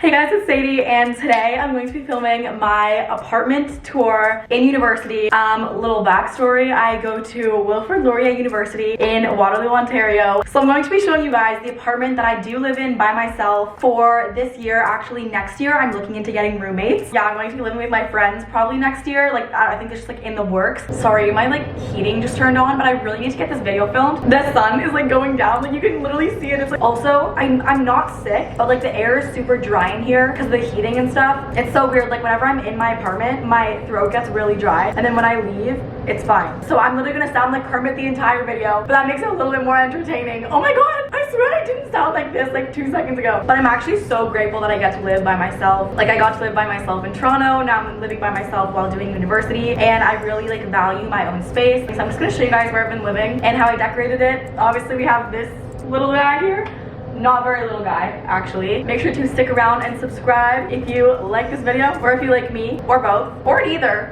Hey guys, it's Sadie, and today I'm going to be filming my apartment tour in university. Little backstory, I go to Wilfrid Laurier University in Waterloo, Ontario. So I'm going to be showing you guys the apartment that I do live in by myself for this year. Actually, next year, I'm looking into getting roommates. Yeah, I'm going to be living with my friends probably next year. Like, I think it's just like in the works. Sorry, my heating just turned on, but I really need to get this video filmed. The sun is going down, you can literally see it. It's also, I'm not sick, but the air is super dry in here because of the heating and stuff. It's so weird. Whenever I'm in my apartment, my throat gets really dry, and then when I leave, it's fine. So I'm literally gonna sound like Kermit the entire video, but that makes it a little bit more entertaining. Oh my god, I swear I didn't sound like this 2 seconds ago. But I'm actually so grateful that I get to live by myself. I got to live by myself in Toronto. Now I'm living by myself while doing university, and I really value my own space. So I'm just gonna show you guys where I've been living and how I decorated it. Obviously, we have this little guy here. Not very little guy, actually. Make sure to stick around and subscribe if you like this video, or if you like me, or both, or neither.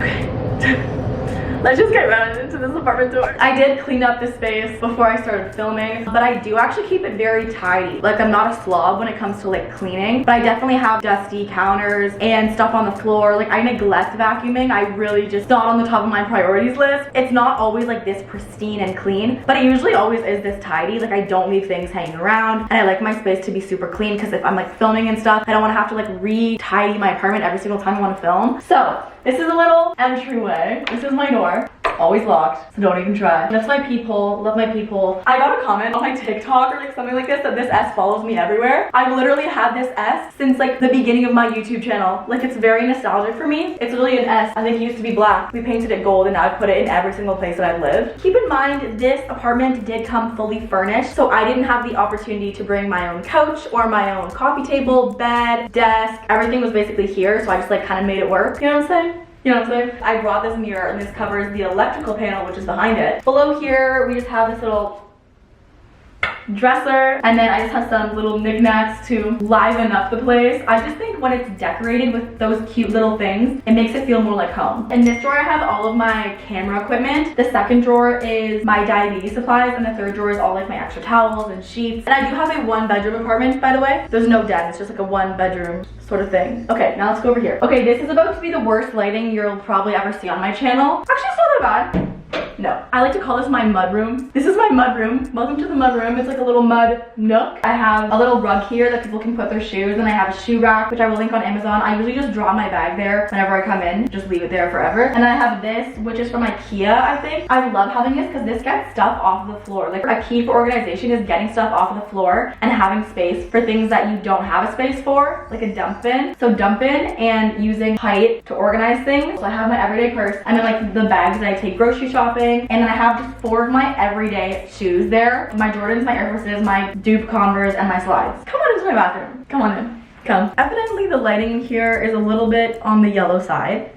Let's just get right into this apartment tour. I did clean up the space before I started filming, but I do actually keep it very tidy. I'm not a slob when it comes to cleaning, but I definitely have dusty counters and stuff on the floor. I neglect vacuuming. I really just not on the top of my priorities list. It's not always this pristine and clean, but it usually always is this tidy. I don't leave things hanging around, and I like my space to be super clean because if I'm filming and stuff, I don't want to have to re-tidy my apartment every single time I want to film. So this is a little entryway. This is my door. Always locked, so don't even try. That's my peephole. Love my peephole. I got a comment on my TikTok or something like this that this S follows me everywhere. I've literally had this S since the beginning of my YouTube channel. It's very nostalgic for me. It's literally an S. I think it used to be black. We painted it gold, and now I've put it in every single place that I've lived. Keep in mind, this apartment did come fully furnished, so I didn't have the opportunity to bring my own couch or my own coffee table, bed, desk. Everything was basically here, so I just kind of made it work. You know what I'm saying? You know what I'm saying? I brought this mirror, and this covers the electrical panel, which is behind it. Below here, we just have this little dresser, and then I just have some little knickknacks to liven up the place. I just think when it's decorated with those cute little things, it makes it feel more like home. In this drawer, I have all of my camera equipment. The second drawer is my diabetes supplies, and the third drawer is all my extra towels and sheets. And I do have a 1-bedroom apartment, by the way. There's no den, it's just a 1-bedroom sort of thing. Okay, now let's go over here. Okay, this is about to be the worst lighting you'll probably ever see on my channel. Actually, it's not that bad. No, I like to call this my mud room. This is my mud room. Welcome to the mud room. It's a little mud nook. I have a little rug here that people can put their shoes, and I have a shoe rack, which I will link on Amazon. I usually just draw my bag there whenever I come in, just leave it there forever. And I have this, which is from IKEA, I think. I love having this because this gets stuff off of the floor. A key for organization is getting stuff off of the floor and having space for things that you don't have a space for, like a dump bin. So dump bin and using height to organize things. So I have my everyday purse, and then the bags that I take grocery shopping. And then I have just 4 of my everyday shoes there. My Jordans, my Air Forces, my dupe Converse, and my slides. Come on into my bathroom. Come on in. Come. Evidently the lighting in here is a little bit on the yellow side,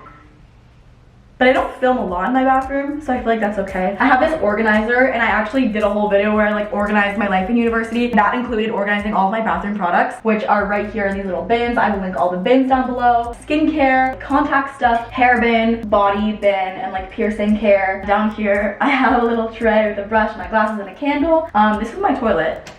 but I don't film a lot in my bathroom, so I feel that's okay. I have this organizer, and I actually did a whole video where I organized my life in university. That included organizing all of my bathroom products, which are right here in these little bins. I will link all the bins down below. Skincare, contact stuff, hair bin, body bin, and piercing care. Down here, I have a little tray with a brush, my glasses, and a candle. This is my toilet.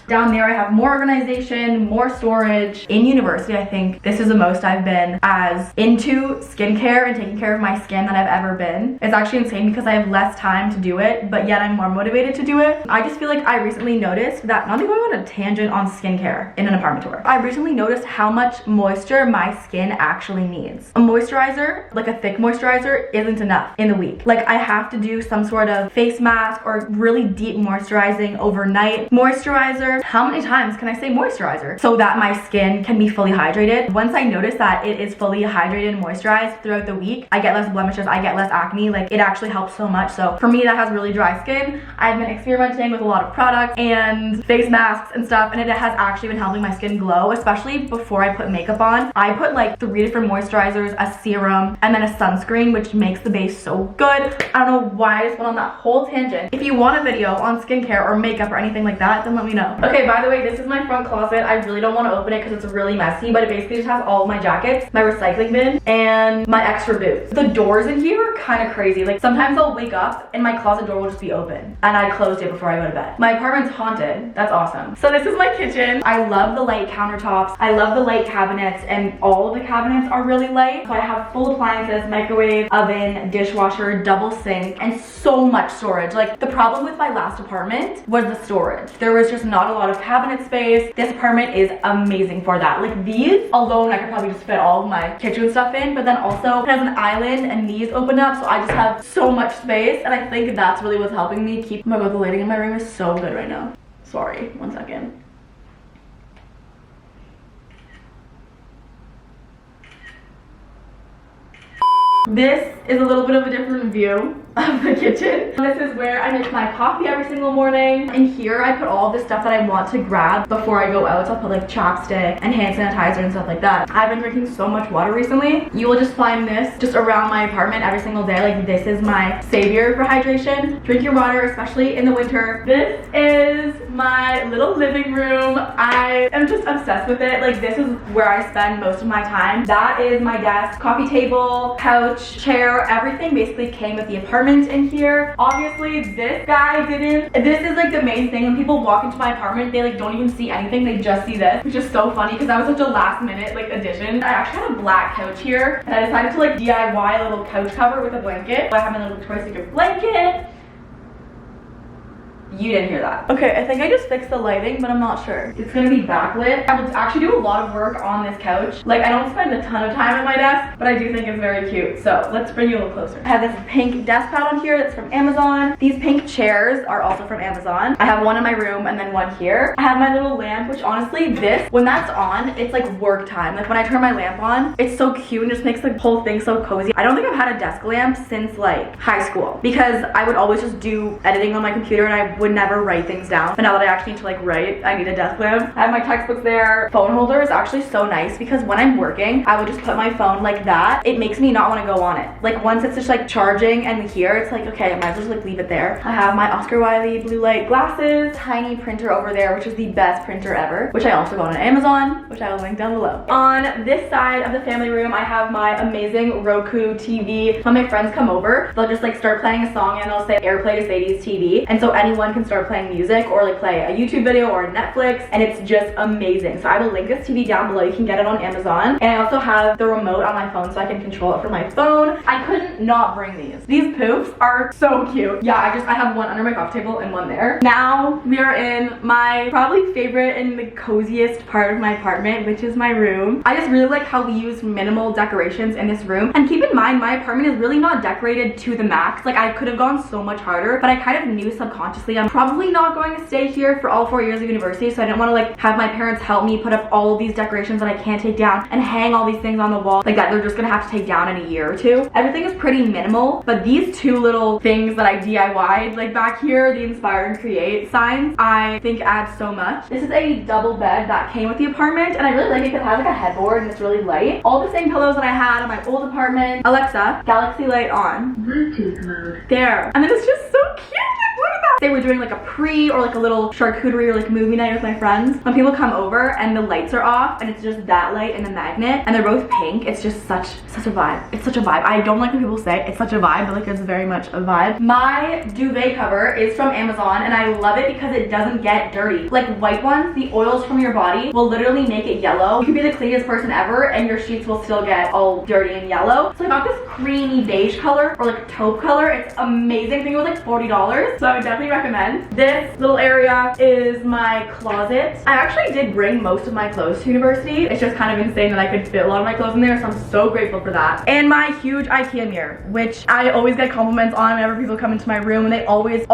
Down there, I have more organization, more storage. In university, I think this is the most I've been as into skincare and taking care of my skin that I've ever been. It's actually insane because I have less time to do it, but yet I'm more motivated to do it. I just feel I recently noticed that, not even going on a tangent on skincare in an apartment tour, I recently noticed how much moisture my skin actually needs. A moisturizer, a thick moisturizer, isn't enough in the week. I have to do some sort of face mask or really deep moisturizing overnight moisturizer. How many times can I say moisturizer so that my skin can be fully hydrated? Once I notice that it is fully hydrated and moisturized throughout the week, I get less blemishes, I get less acne. It actually helps so much. So for me that has really dry skin, I've been experimenting with a lot of products and face masks and stuff, and it has actually been helping my skin glow, especially before I put makeup on. I put 3 different moisturizers, a serum, and then a sunscreen, which makes the base so good. I don't know why I just went on that whole tangent. If you want a video on skincare or makeup or anything like that, then let me know. Okay, by the way, this is my front closet. I really don't want to open it because it's really messy, but it basically just has all of my jackets, my recycling bin, and my extra boots. The doors in here kind of crazy. Like sometimes I'll wake up and my closet door will just be open and I closed it before I go to bed. My apartment's haunted. That's awesome. So this is my kitchen. I love the light countertops. I love the light cabinets, and all of the cabinets are really light. So I have full appliances, microwave, oven, dishwasher, double sink, and so much storage. Like the problem with my last apartment was the storage. There was just not a lot of cabinet space. This apartment is amazing for that. Like these alone, I could probably just fit all of my kitchen stuff in, but then also it has an island and these open up, so I just have so much space, and I think that's really what's helping me keep. Oh my god, the lighting in my room is so good right now. Sorry, one second. This is a little bit of a different view of the kitchen. This is where I make my coffee every single morning. And here I put all the stuff that I want to grab before I go out. So I'll put like chapstick and hand sanitizer and stuff like that. I've been drinking so much water recently. You will just find this just around my apartment every single day. Like this is my savior for hydration. Drink your water, especially in the winter. This is my little living room. I am just obsessed with it. Like this is where I spend most of my time. That is my desk, coffee table, couch, chair, everything basically came with the apartment in here. Obviously this guy didn't. This is like the main thing. When people walk into my apartment, they like don't even see anything, they just see this, which is so funny because that was such a last minute like addition. I actually had a black couch here and I decided to like DIY a little couch cover with a blanket. I have my little Victoria's Secret blanket. You didn't hear that. Okay, I think I just fixed the lighting, but I'm not sure. It's gonna be backlit. I would actually do a lot of work on this couch. Like, I don't spend a ton of time at my desk, but I do think it's very cute. So let's bring you a little closer. I have this pink desk pad on here that's from Amazon. These pink chairs are also from Amazon. I have one in my room and then one here. I have my little lamp, which honestly, this, when that's on, it's like work time. Like when I turn my lamp on, it's so cute and just makes the whole thing so cozy. I don't think I've had a desk lamp since like high school because I would always just do editing on my computer and I would never write things down. But now that I actually need to like write, I need a desk lamp. I have my textbooks there. Phone holder is actually so nice because when I'm working, I would just put my phone like that. It makes me not want to go on it. Like once it's just like charging and here, it's like, okay, I might as well just like leave it there. I have my Oscar Wilde blue light glasses, tiny printer over there, which is the best printer ever, which I also got on Amazon, which I will link down below. On this side of the family room, I have my amazing Roku TV. When my friends come over, they'll just like start playing a song and they'll say airplay to Sadie's TV. And so anyone can start playing music or like play a YouTube video or Netflix, and it's just amazing. So I will link this TV down below. You can get it on Amazon. And I also have the remote on my phone so I can control it from my phone. I couldn't not bring these. These poofs are so cute. Yeah, I have one under my coffee table and one there. Now we are in my probably favorite and the coziest part of my apartment, which is my room. I just really like how we use minimal decorations in this room. And keep in mind, my apartment is really not decorated to the max. Like I could have gone so much harder, but I kind of knew subconsciously I'm probably not going to stay here for all 4 years of university, so I didn't want to like have my parents help me put up all of these decorations that I can't take down and hang all these things on the wall like that they're just gonna have to take down in a year or two. Everything is pretty minimal, but these two little things that I DIY'd like back here, the inspire and create signs, I think add so much. This is a double bed that came with the apartment and I really like it because it has like a headboard and it's really light. All the same pillows that I had in my old apartment. Alexa, galaxy light on. Bluetooth mode. There. And then it's just so cute. Look at that. Say we're doing like a pre or like a little charcuterie or like movie night with my friends. When people come over and the lights are off and it's just that light and the magnet and they're both pink, it's just such a vibe. It's such a vibe. I don't like when people say it's such a vibe, but like it's very much a vibe. My duvet cover is from Amazon and I love it because it doesn't get dirty. Like white ones, the oils from your body will literally make it yellow. You could be the cleanest person ever and your sheets will still get all dirty and yellow. So I got this creamy beige color or like taupe color. It's amazing. I think it was like $40. So I would definitely recommend. This little area is my closet. I actually did bring most of my clothes to university. It's just kind of insane that I could fit a lot of my clothes in there, so I'm so grateful for that. And my huge IKEA mirror, which I always get compliments on whenever people come into my room and they always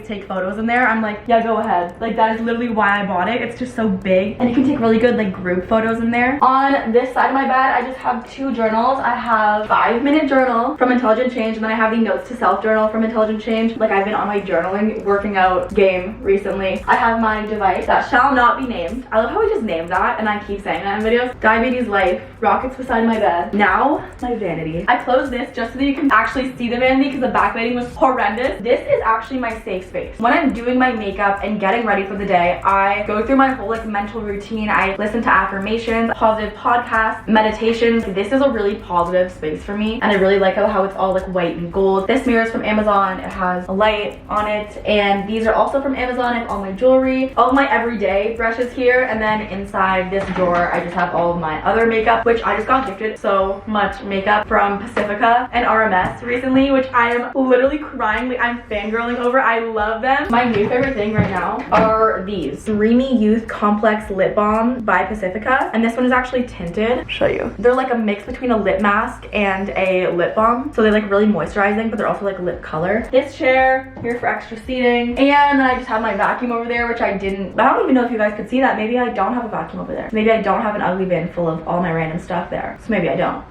take photos in there. I'm like, yeah, go ahead. Like that is literally why I bought it. It's just so big and you can take really good like group photos in there. On this side of my bed, I just have two journals. I have 5-minute journal from Intelligent Change and then I have the notes to self journal from Intelligent Change. Like I've been on my journaling working out game recently. I have my device that shall not be named. I love how I just named that and I keep saying that in videos. Diabetes life, rockets beside my bed. Now, my vanity. I closed this just so that you can actually see the vanity because the backlighting was horrendous. This is actually my safe space. When I'm doing my makeup and getting ready for the day, I go through my whole like mental routine. I listen to affirmations, positive podcasts, meditations. This is a really positive space for me and I really like how it's all like white and gold. This mirror is from Amazon. It has a light on it and these are also from Amazon. I have all my jewelry, all of my everyday brushes here, and then inside this drawer I just have all of my other makeup, which I just got gifted so much makeup from Pacifica and RMS recently, which I am literally crying. Like, I'm fangirling over. I love them. My new favorite thing right now are these Dreamy Youth Complex Lip Balm by Pacifica, and this one is actually tinted. I'll show you. They're like a mix between a lip mask and a lip balm, so they're like really moisturizing, but they're also like lip color. This chair here for extra seating, and I just have my vacuum over there, which I don't even know if you guys could see that. Maybe I don't have a vacuum over there. Maybe I don't have an ugly bin full of all my random stuff there, so maybe I don't.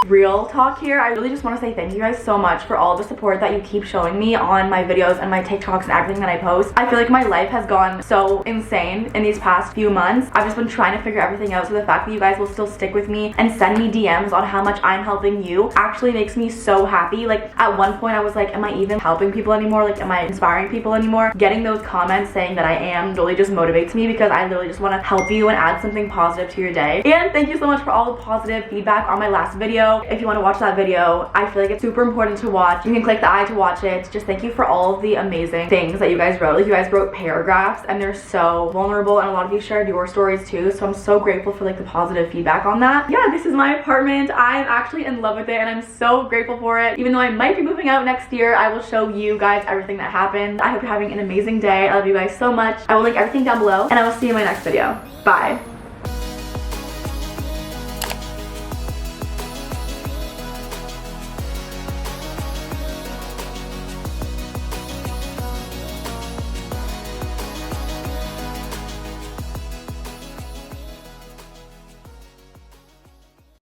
Real talk here. I really just want to say thank you guys so much for all the support that you keep showing me on my videos and my TikToks and everything that I post. I feel like my life has gone so insane in these past few months. I've just been trying to figure everything out, so the fact that you guys will still stick with me and send me DMs on how much I'm helping you actually makes me so happy. Like, at one point I was like, am I even helping people anymore? Like, am I inspiring people anymore? Getting those comments saying that I am really just motivates me because I literally just want to help you and add something positive to your day. And thank you so much for all the positive feedback on my last video. If you want to watch that video, I feel like it's super important to watch. You can click the I to watch it. Just thank you for all of the amazing things that you guys wrote. Like, you guys wrote paragraphs and they're so vulnerable, and a lot of you shared your stories too, so I'm so grateful for like the positive feedback on that. Yeah, this is my apartment. I'm actually in love with it and I'm so grateful for it. Even though I might be moving out next year, I will show you guys everything that happened. I hope you're having an amazing day. I love you guys so much. I will link everything down below and I will see you in my next video. Bye.